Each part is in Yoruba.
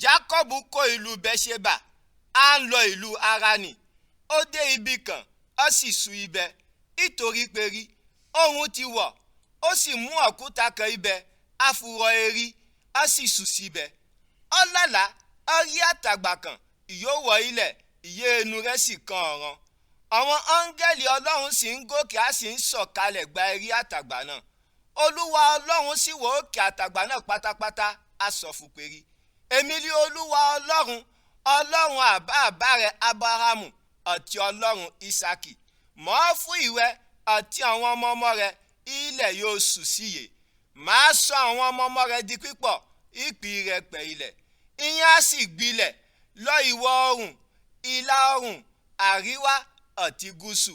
Jákọ́bù kó ìlú Bẹ́ṣẹ́bà á ń lọ ìlú Háránì. Ó dé ibì kan ó sì sú ibẹ̀ nítorí pé rí òun ti wọ̀. Ó sì mú òkúta kan ibẹ̀ á furọ erí ó sì sùn síbẹ̀. Ó lálàá ó rí àtàgbà kan ìyówọ̀ ilẹ̀ ìyé inú rẹ̀ sì kan ọ̀ràn. Àwọn áńgẹ́lì Ọlọ́run sì ń gòkè á sì ń sọ̀kalẹ̀ gba erí àtàgbà náà. Olúwa Ọlọ́run sì wọ òkè àtàgbà náà pátápátá á sọ fún pé rí èmi ni Olúwa Ọlọ́run, Ọlọ́run àbá rẹ̀ Ábúráhámù àti Ọlọ́run Ísákì. Mọ̀ fún ìwẹ àti àwọn ọmọ rẹ̀ ilẹ̀ yóò sù síye. Màá sọ àwọn ọmọ rẹ̀ di pípọ̀ ìpín rẹ̀ pẹ̀ ilẹ̀. Ìyẹn á sì gbilẹ̀ lọ ìwọ̀ oòrùn, ìlà oòrùn, àríwá àti gúúsù.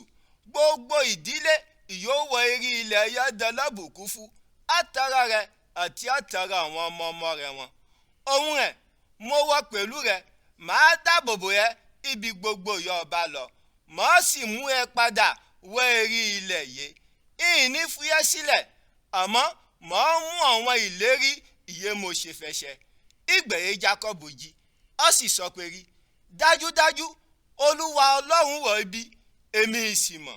Gbogbo ìdílé ìyówọ̀ erí ilẹ̀ yóò dọlọ́bùkún fún àtọ̀rọ̀ rẹ̀ àti àtọ̀rọ̀ àwọn ọmọ rẹ̀ wọn. Òun rẹ̀ mo wọ pẹ̀lú rẹ̀, màá dáàbòbò ẹ ibi gbogbo yóò bá lọ. Màá sì mú ẹ padà wọ erí ilẹ̀ yìí. Ìní fúyẹ́ sílẹ̀, àmọ́ màá mú àwọn ìlérí ìyè mo ṣe fẹsẹ̀. Ìgbẹ̀yẹ Jákọ́bù jí, ó sì sọ pé rí dájúdájú Olúwa Ọlọ́run wọ̀ ibi èmi sì mọ̀.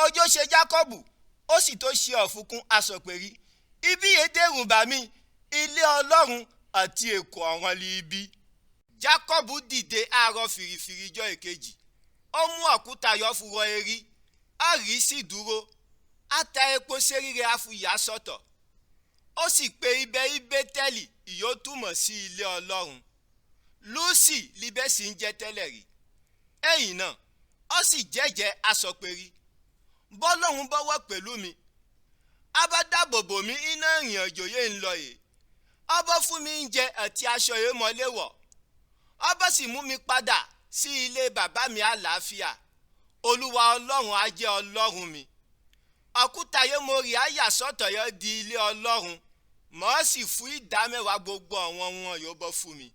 Ọjọ́ ṣe Jákọ́bù ó sì tó ṣe ọ̀fúnkún aṣọ pé rí ibi yẹn dẹ́rùn bà mí, ilé Ọlọ́run àti èkó ọ̀ràn lé ibi. Jákọ́bù dìde àárọ̀ fìrìfìrì jọ́ èkejì. Ó mú òkúta yọ furọ erí, á rí sì dúró, á ta epo séríre àfúyà sọ́tọ̀. Ó sì pe ibẹ̀ Bẹ́tẹ́lì ìyó túmọ̀ sí ilé Ọlọ́run. Lúsì libẹ̀ sì ń jẹ́ tẹ́lẹ̀ rí. Ẹ̀yìn náà ó sì jẹ́jẹ́ aṣọ pé rí bọ́lọ́hun bọ́wọ́ pẹ̀lú mi, a bá dáàbòbò mi iná ìrìn àjò yé ń lọ yìí. Ó bá fún mi oúnjẹ àti aṣọ yìí mọ́lé wọ̀. Ó bá sì mú mi padà sí ilé bàbá mi àlàáfíà. Olúwa Ọlọ́run á jẹ́ Ọlọ́run mi. Òkúta yìí mo rí àyà sọ́tọ̀ yọ di ilé Ọlọ́run. Màá sì fún ìdámẹ́wàá gbogbo àwọn wọn yóò bọ́ fún mi.